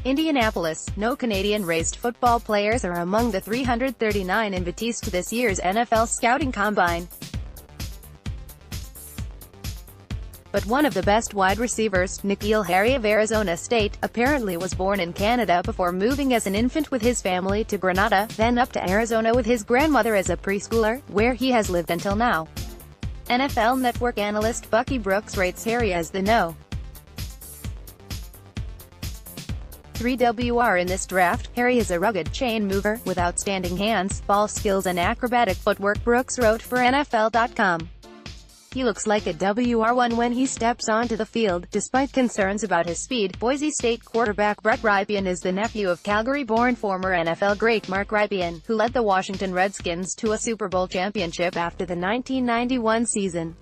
Indianapolis, no Canadian-raised football players are among the 339 invitees to this year's NFL Scouting Combine. But one of the best wide receivers, N'Keal Harry of Arizona State, apparently was born in Canada before moving as an infant with his family to Grenada, then up to Arizona with his grandmother as a preschooler, where he has lived until now. NFL Network analyst Bucky Brooks rates Harry as the no. 3WR in this draft. Harry is a rugged chain mover, with outstanding hands, ball skills and acrobatic footwork, Brooks wrote for NFL.com. He looks like a WR1 when he steps onto the field. Despite concerns about his speed, Boise State quarterback Brett Rypien is the nephew of Calgary-born former NFL great Mark Rypien, who led the Washington Redskins to a Super Bowl championship after the 1991 season.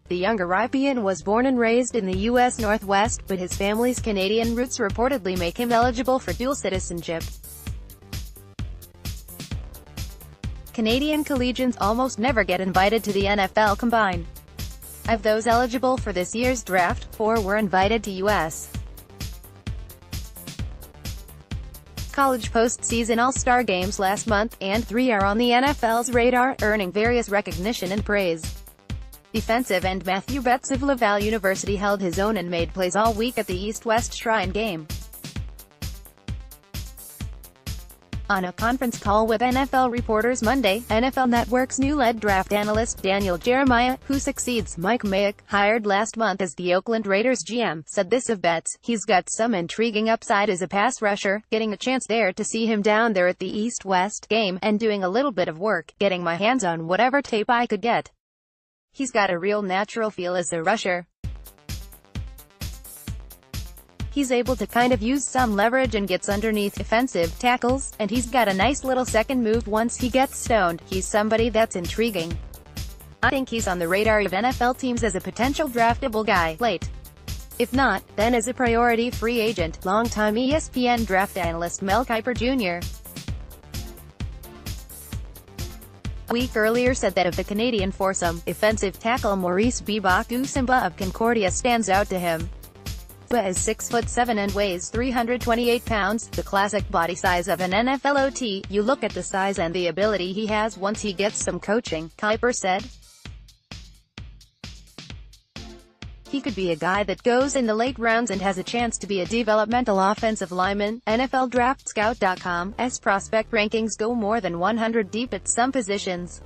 The younger Rypien was born and raised in the U.S. Northwest, but his family's Canadian roots reportedly make him eligible for dual citizenship. Canadian collegians almost never get invited to the NFL Combine. Of those eligible for this year's draft, 4 were invited to U.S. college postseason All-Star games last month, and 3 are on the NFL's radar, earning various recognition and praise. Defensive end Matthew Betts of Laval University held his own and made plays all week at the East-West Shrine game. On a conference call with NFL reporters Monday, NFL Network's new lead draft analyst Daniel Jeremiah, who succeeds Mike Mayock, hired last month as the Oakland Raiders GM, said this of Betts: "He's got some intriguing upside as a pass rusher. Getting a chance there to see him down there at the East-West game, and doing a little bit of work, getting my hands on whatever tape I could get. He's got a real natural feel as a rusher. He's able to kind of use some leverage and gets underneath defensive tackles, and he's got a nice little second move once he gets stoned. He's somebody that's intriguing. I think he's on the radar of NFL teams as a potential draftable guy late. If not, then as a priority free agent." Longtime ESPN draft analyst Mel Kiper Jr. a week earlier said that of the Canadian foursome, offensive tackle Maurice Simba of Concordia stands out to him. Simba is 6'7" and weighs 328 pounds, the classic body size of an NFL OT. "You look at the size and the ability he has once he gets some coaching," Kiper said. "He could be a guy that goes in the late rounds and has a chance to be a developmental offensive lineman." NFLDraftScout.com's prospect rankings go more than 100 deep at some positions.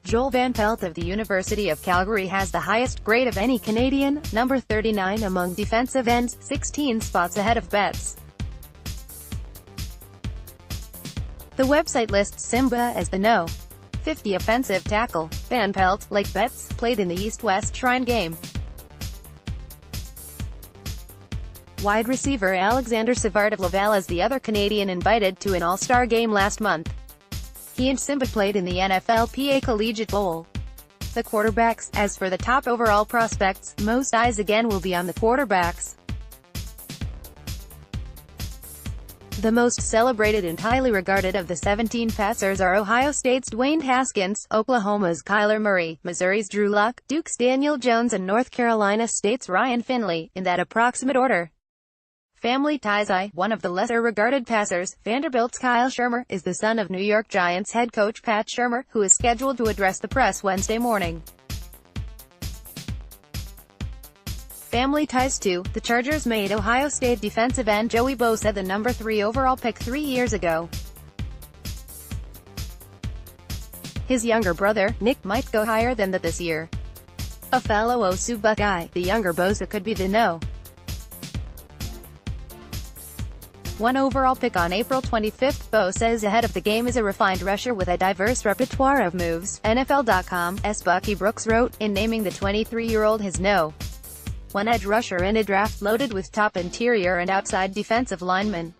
Joel Van Pelt of the University of Calgary has the highest grade of any Canadian, number 39 among defensive ends, 16 spots ahead of Betts. The website lists Simba as the no. 50 offensive tackle. Van Pelt, like Betts, played in the East-West Shrine game. Wide receiver Alexander Savard of Laval is the other Canadian invited to an All-Star game last month. He and Simba played in the NFLPA Collegiate Bowl. The quarterbacks. As for the top overall prospects, most eyes again will be on the quarterbacks. The most celebrated and highly regarded of the 17 passers are Ohio State's Dwayne Haskins, Oklahoma's Kyler Murray, Missouri's Drew Lock, Duke's Daniel Jones and North Carolina State's Ryan Finley, in that approximate order. Family ties. One of the lesser-regarded passers, Vanderbilt's Kyle Shurmur, is the son of New York Giants head coach Pat Shurmur, who is scheduled to address the press Wednesday morning. Family ties too. The Chargers made Ohio State defensive end Joey Bosa the number 3 overall pick 3 years ago. His younger brother, Nick, might go higher than that this year. A fellow OSU Buckeye, the younger Bosa could be the no. 1 overall pick on April 25. Bosa is ahead of the game as a refined rusher with a diverse repertoire of moves. NFL.com's Bucky Brooks wrote, in naming the 23-year-old his no. 1 edge rusher in a draft loaded with top interior and outside defensive linemen.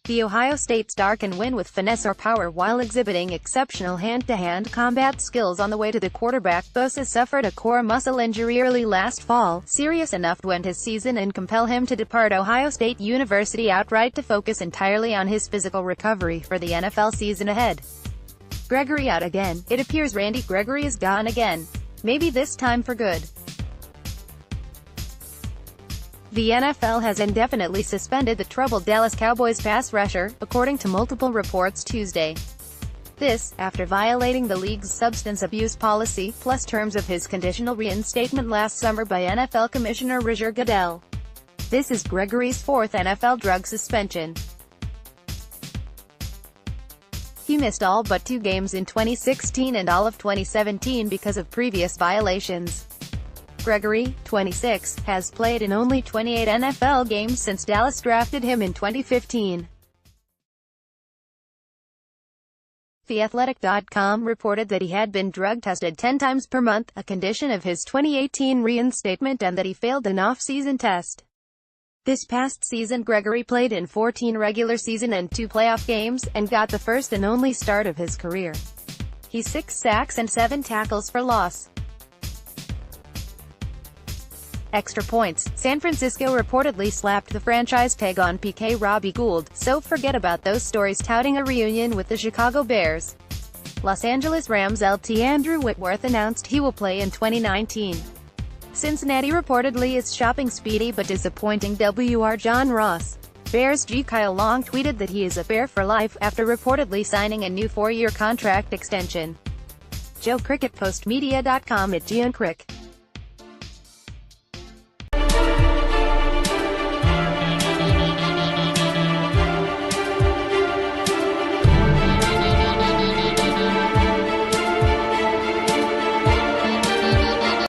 The Ohio State star can win with finesse or power while exhibiting exceptional hand-to-hand combat skills on the way to the quarterback. Bosa suffered a core muscle injury early last fall, serious enough to end his season and compel him to depart Ohio State University outright to focus entirely on his physical recovery for the NFL season ahead. Gregory out again? It appears Randy Gregory is gone again. Maybe this time for good. The NFL has indefinitely suspended the troubled Dallas Cowboys pass rusher, according to multiple reports Tuesday. This, after violating the league's substance abuse policy, plus terms of his conditional reinstatement last summer by NFL Commissioner Roger Goodell. This is Gregory's fourth NFL drug suspension. He missed all but 2 games in 2016 and all of 2017 because of previous violations. Gregory, 26, has played in only 28 NFL games since Dallas drafted him in 2015. TheAthletic.com reported that he had been drug tested 10 times per month, a condition of his 2018 reinstatement, and that he failed an off-season test. This past season Gregory played in 14 regular season and 2 playoff games, and got the first and only start of his career. He's 6 sacks and 7 tackles for loss. Extra points. San Francisco reportedly slapped the franchise tag on PK Robbie Gould, so forget about those stories touting a reunion with the Chicago Bears. Los Angeles Rams LT Andrew Whitworth announced he will play in 2019. Cincinnati reportedly is shopping speedy but disappointing WR John Ross. Bears G. Kyle Long tweeted that he is a Bear for life, after reportedly signing a new 4-year contract extension. Joe Cricket Postmedia.com @GionCrick.